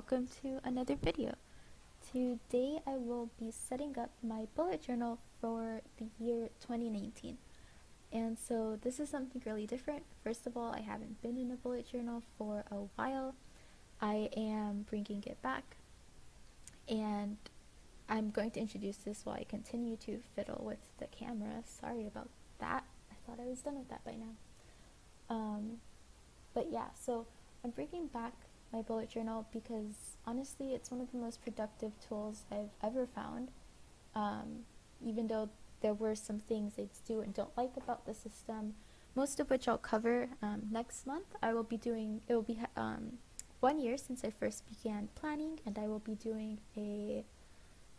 welcome to another video. Today I will be setting up my bullet journal for the year 2019. And so this is something really different. First of all, I haven't been in a bullet journal for a while. I am bringing it back, and I'm going to introduce this while I continue to fiddle with the camera. Sorry about that. I thought I was done with that by now. But yeah, so I'm bringing back my bullet journal because honestly it's one of the most productive tools I've ever found. Even though there were some things I do and don't like about the system, most of which I'll cover next month. It will be 1 year since I first began planning, and I will be doing a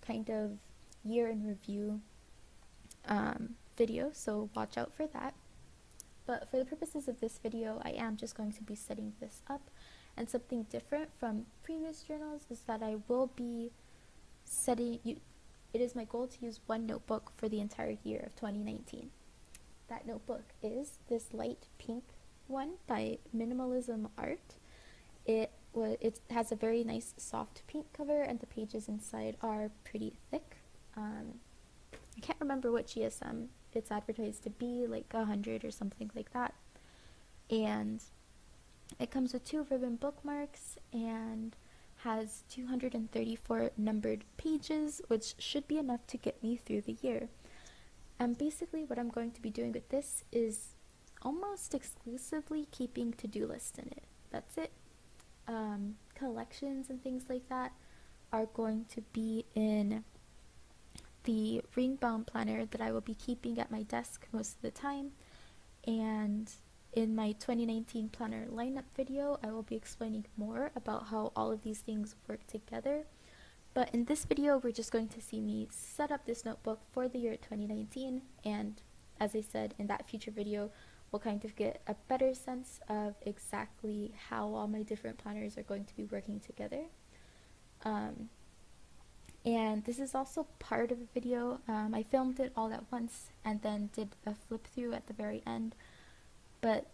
kind of year in review video, so watch out for that. But for the purposes of this video, I am just going to be setting this up. And something different from previous journals is that I will be it is my goal to use one notebook for the entire year of 2019. That notebook is this light pink one by Minimalism Art. It has a very nice soft pink cover, and the pages inside are pretty thick. I can't remember what GSM it's advertised to be, like 100 or something like that. And it comes with 2 ribbon bookmarks and has 234 numbered pages, which should be enough to get me through the year. And basically what I'm going to be doing with this is almost exclusively keeping to-do lists in it. That's it. Collections and things like that are going to be in the ring-bound planner that I will be keeping at my desk most of the time. And in my 2019 planner lineup video, I will be explaining more about how all of these things work together. But in this video, we're just going to see me set up this notebook for the year 2019, and as I said, in that future video, we'll kind of get a better sense of exactly how all my different planners are going to be working together. And this is also part of a video. I filmed it all at once and then did a flip through at the very end, but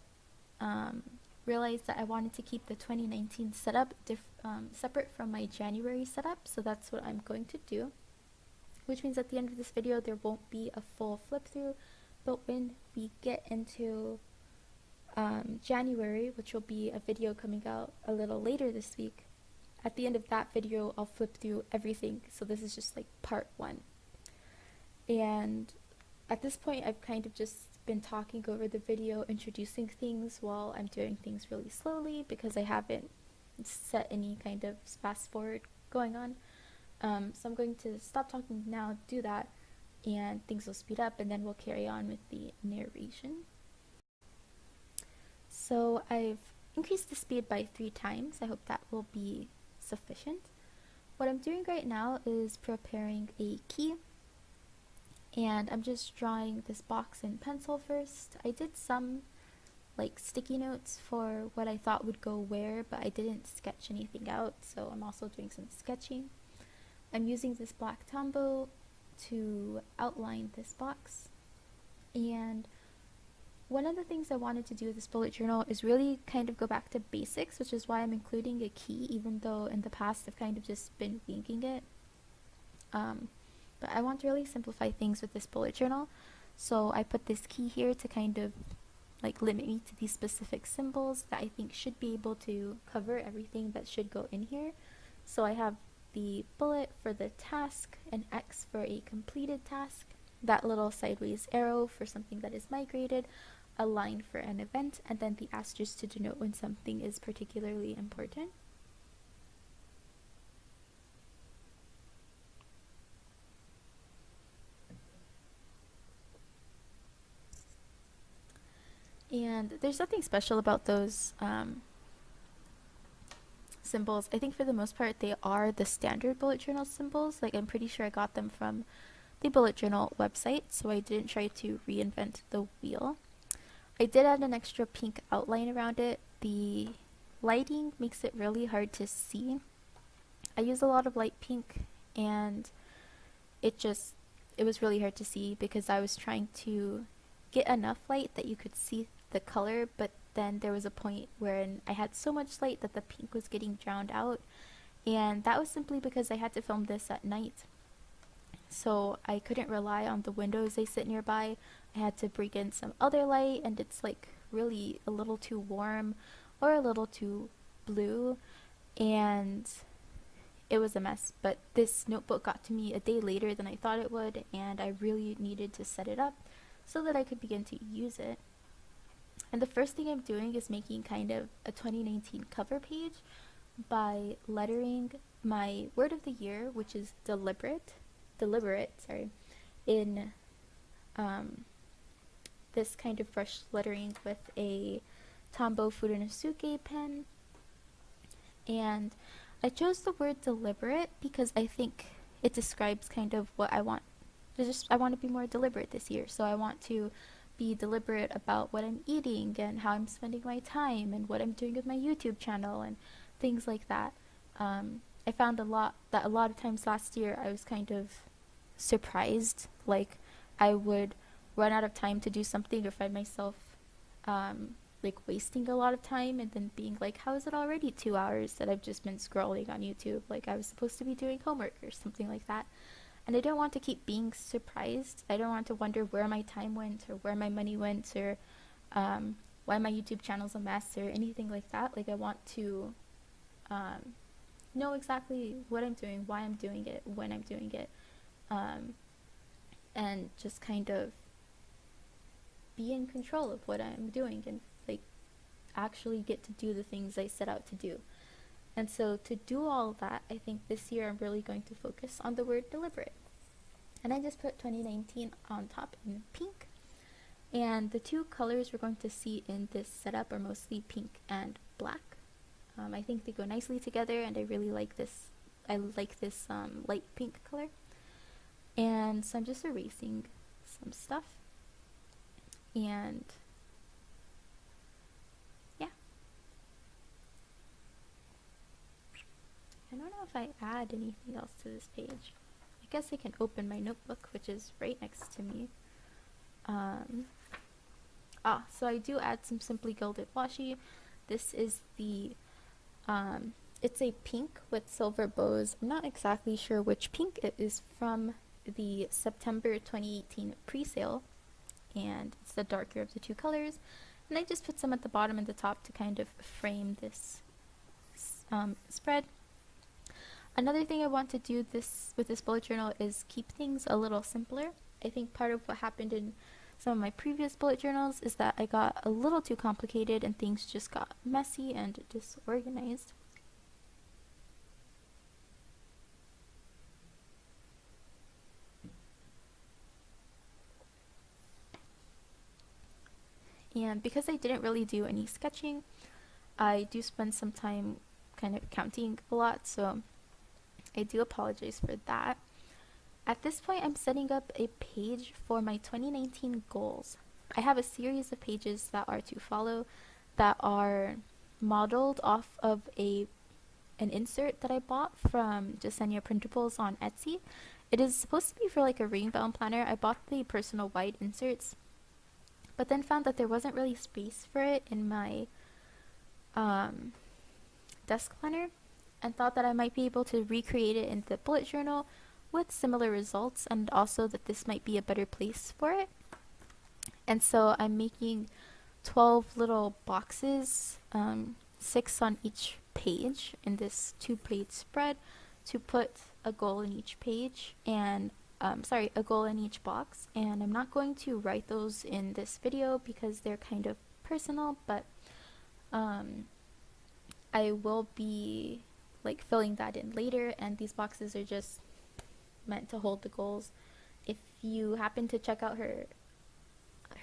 realized that I wanted to keep the 2019 setup separate from my January setup, so that's what I'm going to do, which means at the end of this video there won't be a full flip through, but when we get into January, which will be a video coming out a little later this week, at the end of that video I'll flip through everything, so this is just like part 1. And at this point I've kind of just been talking over the video, introducing things while I'm doing things really slowly because I haven't set any kind of fast forward going on. So I'm going to stop talking now, do that, and things will speed up, and then we'll carry on with the narration. So I've increased the speed by 3 times. I hope that will be sufficient. What I'm doing right now is preparing a key, and I'm just drawing this box in pencil first. I did some like sticky notes for what I thought would go where, but I didn't sketch anything out, so I'm also doing some sketching. I'm using this black Tombow to outline this box, and one of the things I wanted to do with this bullet journal is really kind of go back to basics, which is why I'm including a key, even though in the past I've kind of just been winging it. But I want to really simplify things with this bullet journal, so I put this key here to kind of like limit me to these specific symbols that I think should be able to cover everything that should go in here. So I have the bullet for the task, an X for a completed task, that little sideways arrow for something that is migrated, a line for an event, and then the asterisk to denote when something is particularly important. And there's nothing special about those symbols. I think for the most part they are the standard bullet journal symbols. Like, I'm pretty sure I got them from the bullet journal website, so I didn't try to reinvent the wheel. I did add an extra pink outline around it. The lighting makes it really hard to see. I use a lot of light pink, and it was really hard to see because I was trying to get enough light that you could see the color, but then there was a point where I had so much light that the pink was getting drowned out, And that was simply because I had to film this at night. So I couldn't rely on the windows they sit nearby. I had to bring in some other light, and it's like really a little too warm or a little too blue, and it was a mess. But this notebook got to me a day later than I thought it would, and I really needed to set it up so that I could begin to use it. And the first thing I'm doing is making kind of a 2019 cover page by lettering my word of the year, which is deliberate, sorry, in this kind of brush lettering with a Tombow Furunosuke pen. And I chose the word deliberate because I think it describes kind of what I want. I want to be more deliberate this year, so I want to be deliberate about what I'm eating and how I'm spending my time and what I'm doing with my YouTube channel and things like that. I found a lot of times last year I was kind of surprised, like I would run out of time to do something or find myself like wasting a lot of time and then being like, how is it already 2 hours that I've just been scrolling on YouTube? Like I was supposed to be doing homework or something like that. And I don't want to keep being surprised. I don't want to wonder where my time went or where my money went or why my YouTube channel's a mess or anything like that. Like I want to know exactly what I'm doing, why I'm doing it, when I'm doing it, and just kind of be in control of what I'm doing and like actually get to do the things I set out to do. And so to do all that, I think this year I'm really going to focus on the word deliberate. And I just put 2019 on top in pink. And the two colors we're going to see in this setup are mostly pink and black. I think they go nicely together, and I really like this. I like this light pink color. And so I'm just erasing some stuff. And yeah. I don't know if I add anything else to this page. I guess I can open my notebook, which is right next to me. So I do add some Simply Gilded washi. This is the, it's a pink with silver bows. I'm not exactly sure which pink. It is from the September 2018 pre-sale, and it's the darker of the two colors. And I just put some at the bottom and the top to kind of frame this spread. Another thing I want to do with this bullet journal is keep things a little simpler. I think part of what happened in some of my previous bullet journals is that I got a little too complicated and things just got messy and disorganized. And because I didn't really do any sketching, I do spend some time kind of counting a lot, so I do apologize for that. At this point, I'm setting up a page for my 2019 goals. I have a series of pages that are to follow that are modeled off of an insert that I bought from Jasenia Printables on Etsy. It is supposed to be for like a ring-bound planner. I bought the personal white inserts, but then found that there wasn't really space for it in my desk planner, and thought that I might be able to recreate it in the bullet journal with similar results, and also that this might be a better place for it. And so I'm making 12 little boxes, 6 on each page in this 2-page spread, to put a goal in each page and a goal in each box. And I'm not going to write those in this video because they're kind of personal, but I will be like filling that in later, and these boxes are just meant to hold the goals. If you happen to check out her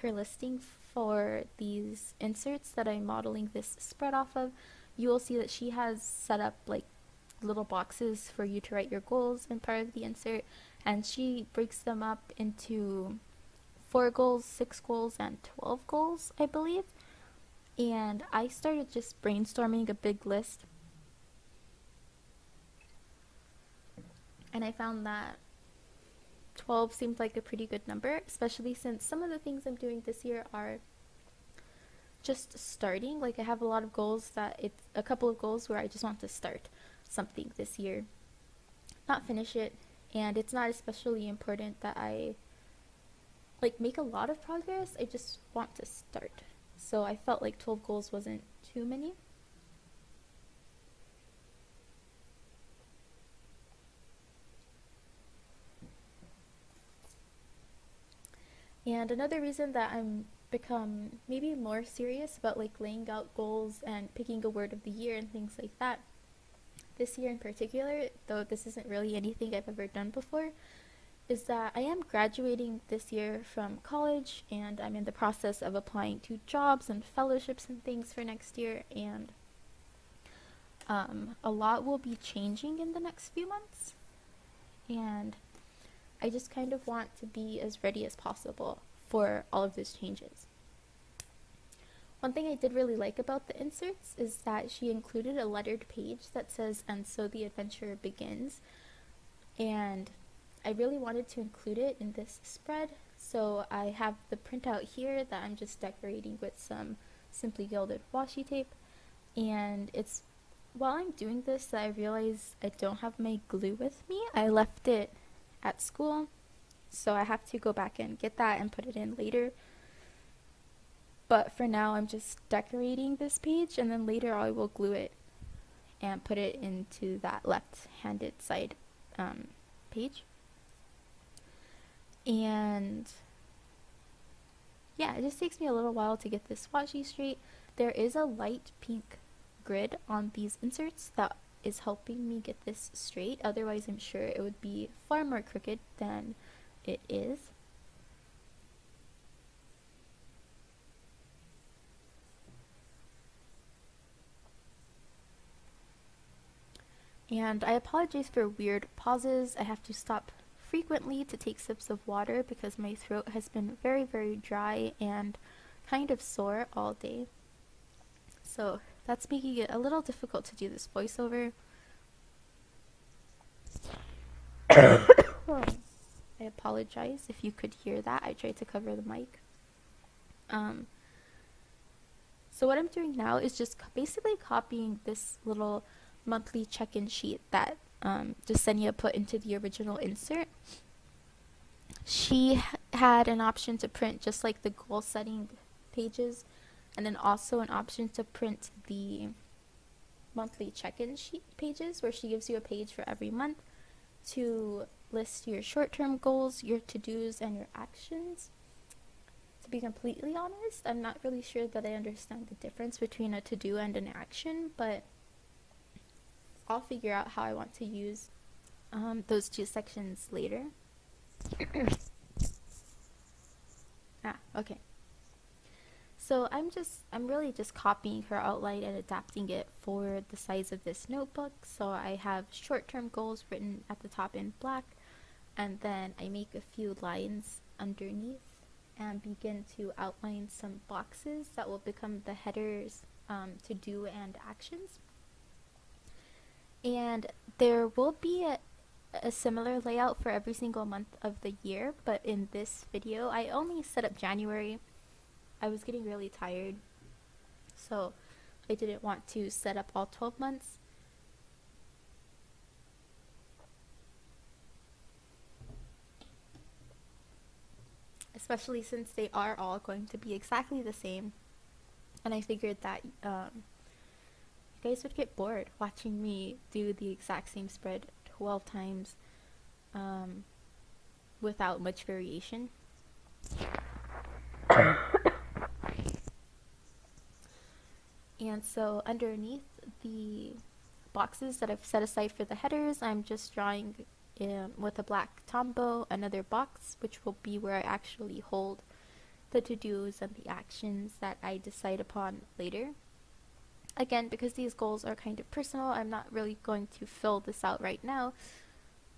listing for these inserts that I'm modeling this spread off of, you will see that she has set up like little boxes for you to write your goals in part of the insert, and she breaks them up into 4 goals, 6 goals, and 12 goals, I believe. And I started just brainstorming a big list, and I found that 12 seemed like a pretty good number, especially since some of the things I'm doing this year are just starting. Like I have a lot of goals a couple of goals where I just want to start. something this year, not finish it, and it's not especially important that I like make a lot of progress. I just want to start. So I felt like 12 goals wasn't too many. And another reason that I'm become maybe more serious about like laying out goals and picking a word of the year and things like that this year in particular, though this isn't really anything I've ever done before, is that I am graduating this year from college and I'm in the process of applying to jobs and fellowships and things for next year, and a lot will be changing in the next few months, and I just kind of want to be as ready as possible for all of those changes. One thing I did really like about the inserts is that she included a lettered page that says, "And so the adventure begins." And I really wanted to include it in this spread, so I have the printout here that I'm just decorating with some Simply Gilded washi tape. And it's while I'm doing this that I realize I don't have my glue with me. I left it at school, so I have to go back and get that and put it in later. But for now, I'm just decorating this page, and then later I will glue it and put it into that left-handed side page. And yeah, it just takes me a little while to get this washi straight. There is a light pink grid on these inserts that is helping me get this straight. Otherwise, I'm sure it would be far more crooked than it is. And I apologize for weird pauses. I have to stop frequently to take sips of water because my throat has been very, very dry and kind of sore all day. So that's making it a little difficult to do this voiceover. I apologize if you could hear that. I tried to cover the mic. So what I'm doing now is just basically copying this little monthly check-in sheet that Jasenia put into the original insert. She had an option to print just like the goal setting pages, and then also an option to print the monthly check-in sheet pages, where she gives you a page for every month to list your short-term goals, your to-dos, and your actions. To be completely honest, I'm not really sure that I understand the difference between a to-do and an action, but I'll figure out how I want to use those two sections later. Okay. So I'm really just copying her outline and adapting it for the size of this notebook. So I have short-term goals written at the top in black, and then I make a few lines underneath and begin to outline some boxes that will become the headers to do and actions. And there will be a similar layout for every single month of the year, but in this video I only set up January. I was getting really tired, so I didn't want to set up all 12 months. Especially since they are all going to be exactly the same. And I figured that you guys would get bored watching me do the exact same spread 12 times without much variation. And so underneath the boxes that I've set aside for the headers, I'm just drawing with a black Tombow another box, which will be where I actually hold the to-dos and the actions that I decide upon later. Again, because these goals are kind of personal, I'm not really going to fill this out right now,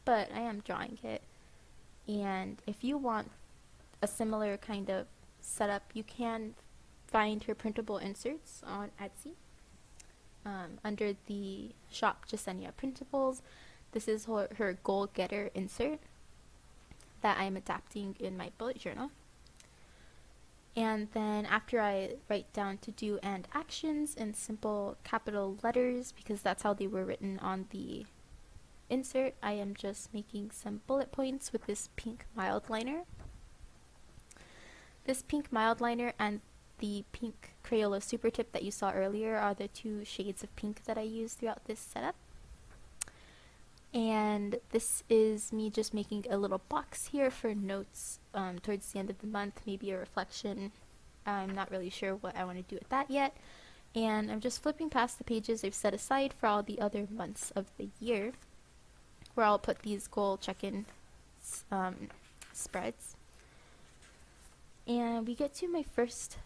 but I am drawing it. And if you want a similar kind of setup, you can find her printable inserts on Etsy under the shop Jasenia Printables. This is her goal getter insert that I'm adapting in my bullet journal. And then after I write down to do and actions in simple capital letters, because that's how they were written on the insert, I am just making some bullet points with this pink mild liner. This pink mild liner and the pink Crayola Super Tip that you saw earlier are the two shades of pink that I use throughout this setup. And this is me just making a little box here for notes towards the end of the month, maybe a reflection. I'm not really sure what I want to do with that yet. And I'm just flipping past the pages I've set aside for all the other months of the year, where I'll put these goal check-in spreads. And we get to my first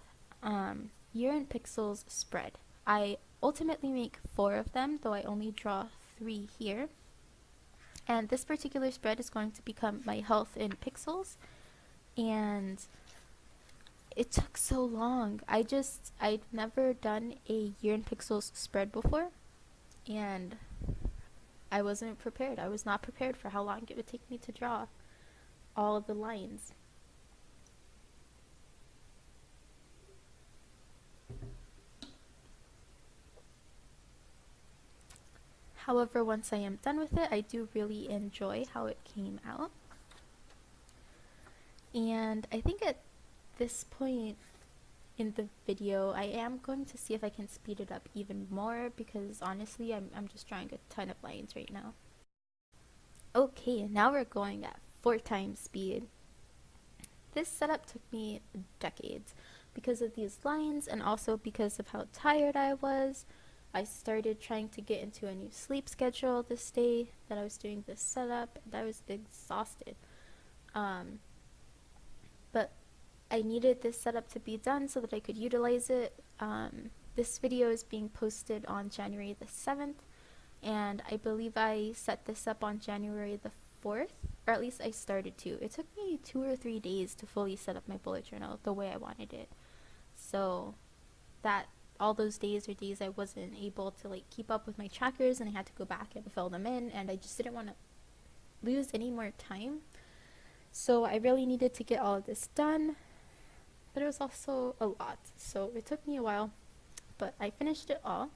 year in pixels spread. I ultimately make 4 of them, though I only draw 3 here. And this particular spread is going to become my health in pixels. And it took so long. I'd never done a year in pixels spread before. And I wasn't prepared. I was not prepared for how long it would take me to draw all of the lines. However, once I am done with it, I do really enjoy how it came out. And I think at this point in the video, I am going to see if I can speed it up even more, because honestly, I'm just drawing a ton of lines right now. Okay, now we're going at 4 times speed. This setup took me decades because of these lines and also because of how tired I was. I started trying to get into a new sleep schedule this day that I was doing this setup, and I was exhausted. But I needed this setup to be done so that I could utilize it. This video is being posted on January the 7th, and I believe I set this up on January the 4th, or at least I started to. It took me 2 or 3 days to fully set up my bullet journal the way I wanted it. So that all those days are days I wasn't able to like keep up with my trackers, and I had to go back and fill them in, and I just didn't want to lose any more time. So I really needed to get all of this done, but it was also a lot, so it took me a while, but I finished it all.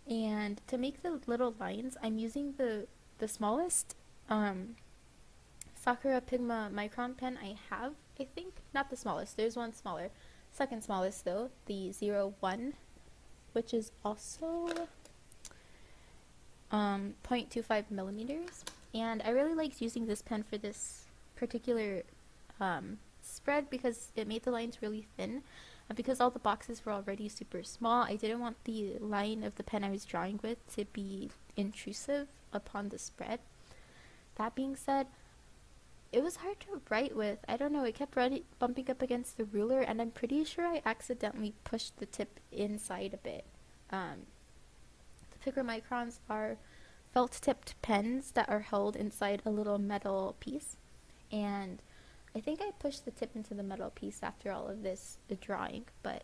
And to make the little lines, I'm using the smallest Sakura Pigma Micron pen I have, I think. Not the smallest, there's one smaller. Second smallest though, the 01, which is also 0.25 millimeters. And I really liked using this pen for this particular spread because it made the lines really thin. And because all the boxes were already super small, I didn't want the line of the pen I was drawing with to be intrusive upon the spread. That being said, it was hard to write with. I don't know, it kept bumping up against the ruler, and I'm pretty sure I accidentally pushed the tip inside a bit. The Picker Microns are felt-tipped pens that are held inside a little metal piece, and I think I pushed the tip into the metal piece after all of this drawing, but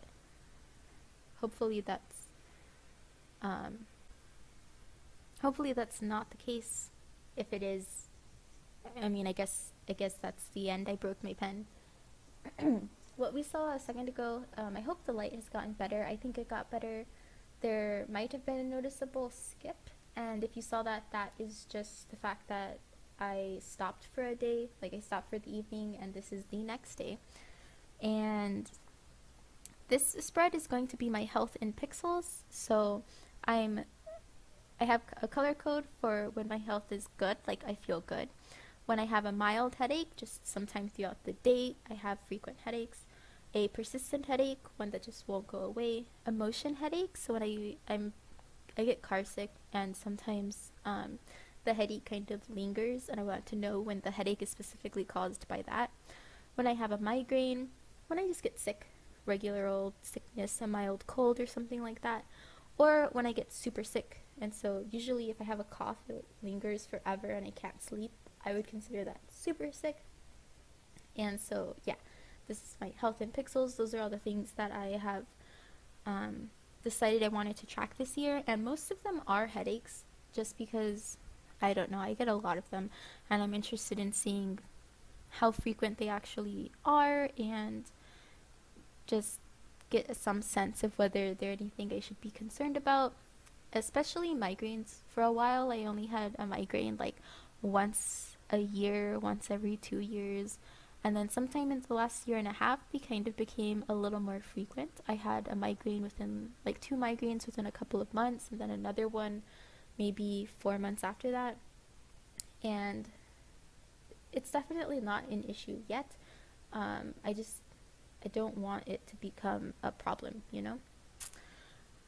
hopefully that's not the case. If it is, I mean, I guess that's the end. I broke my pen. What we saw a second ago, I hope the light has gotten better. I think it got better. There might have been a noticeable skip, and if you saw that, that is just the fact that I stopped for a day, like I stopped for the evening, and this is the next day. And this spread is going to be my health in pixels, so I have a color code for when my health is good, like I feel good. When I have a mild headache, just sometime throughout the day, I have frequent headaches. A persistent headache, one that just won't go away. A motion headache, so when I get car sick, and sometimes the headache kind of lingers, and I want to know when the headache is specifically caused by that. When I have a migraine, when I just get sick, regular old sickness, a mild cold or something like that, or when I get super sick. And so usually if I have a cough that lingers forever and I can't sleep, I would consider that super sick. And so yeah, this is my health in pixels. Those are all the things that I have decided I wanted to track this year, and most of them are headaches, just because I don't know, I get a lot of them, and I'm interested in seeing how frequent they actually are, and just get some sense of whether there's anything I should be concerned about, especially migraines. For a while, I only had a migraine like once a year, once every 2 years. And then sometime in the last year and a half, they kind of became a little more frequent. I had a migraine within, like, 2 migraines within a couple of months, and then another one maybe 4 months after that. And it's definitely not an issue yet. I don't want it to become a problem, you know?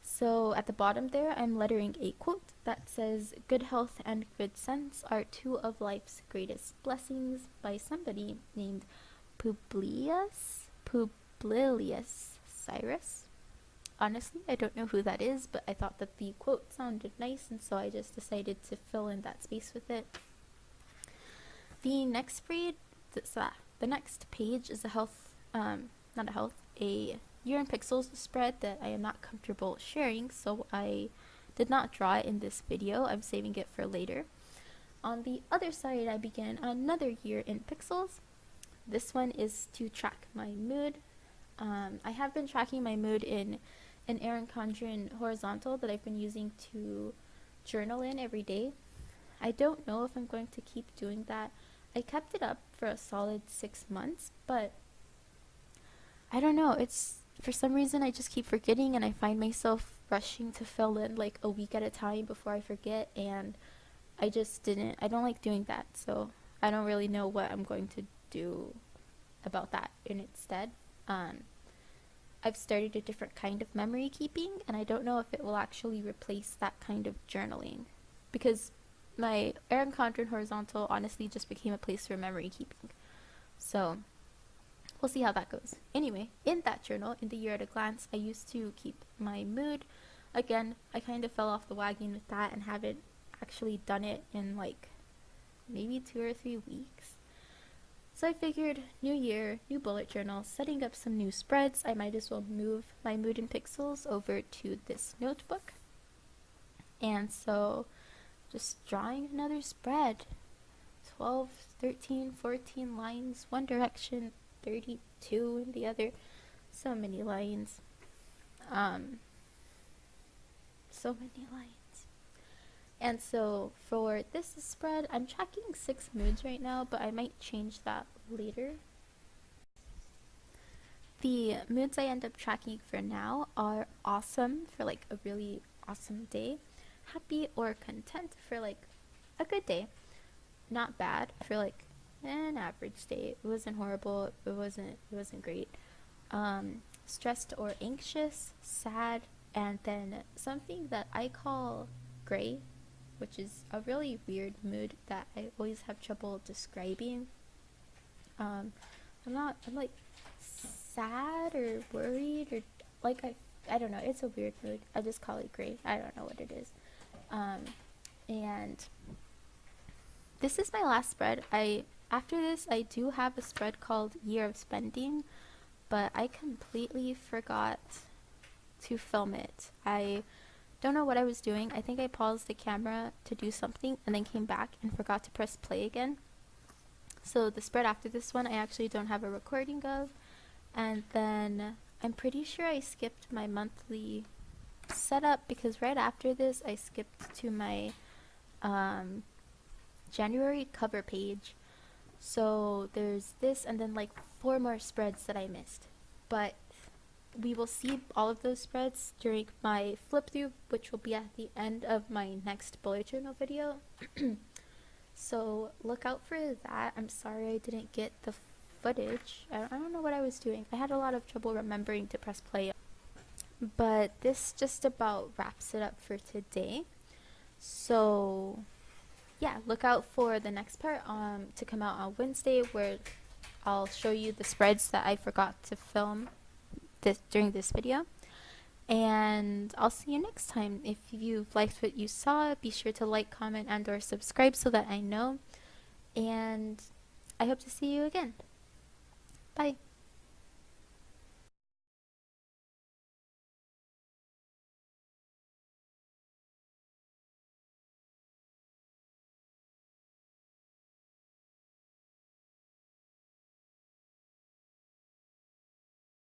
So at the bottom there, I'm lettering a quote that says, "Good health and good sense are two of life's greatest blessings," by somebody named Publilius Cyrus. Honestly, I don't know who that is, but I thought that the quote sounded nice, and so I just decided to fill in that space with it. The next the next page is a year in pixels spread that I am not comfortable sharing, so I did not draw it in this video. I'm saving it for later. On the other side, I began another year in pixels. This one is to track my mood. I have been tracking my mood in an Erin Condren horizontal that I've been using to journal in every day. I don't know if I'm going to keep doing that. I kept it up for a solid 6 months, but I don't know. It's, for some reason, I just keep forgetting, and I find myself rushing to fill in like a week at a time before I forget, and I don't like doing that, so I don't really know what I'm going to do about that instead. I've started a different kind of memory keeping, and I don't know if it will actually replace that kind of journaling, because my Erin Condren horizontal honestly just became a place for memory keeping. So we'll see how that goes. Anyway, in that journal, in the year at a glance, I used to keep my mood. Again, I kind of fell off the wagon with that and haven't actually done it in like maybe 2 or 3 weeks. So I figured, new year, new bullet journal, setting up some new spreads, I might as well move my mood in pixels over to this notebook. And so just drawing another spread. 12, 13, 14 lines, one direction, 32 in the other. So many lines. So many lines. And so for this spread, I'm tracking 6 moods right now, but I might change that later. The moods I end up tracking for now are awesome for like a really awesome day, happy or content for like a good day, not bad for like an average day. It wasn't horrible, it wasn't great, stressed or anxious, sad, and then something that I call gray, which is a really weird mood that I always have trouble describing. I'm like sad or worried or like I don't know, it's a weird mood. I just call it gray. I don't know what it is. And this is my last spread. After this I do have a spread called Year of Spending, but I completely forgot to film it. I don't know what I was doing. I think I paused the camera to do something and then came back and forgot to press play again. So the spread after this one I actually don't have a recording of. And then I'm pretty sure I skipped my monthly setup because right after this I skipped to my January cover page. So there's this and then like 4 more spreads that I missed. But we will see all of those spreads during my flip through, which will be at the end of my next bullet journal video. So look out for that. I'm sorry I didn't get the footage. I don't know what I was doing. I had a lot of trouble remembering to press play. But this just about wraps it up for today. So yeah, look out for the next part to come out on Wednesday, where I'll show you the spreads that I forgot to film during this video. And I'll see you next time. If you've liked what you saw, be sure to like, comment, and or subscribe so that I know. And I hope to see you again. Bye.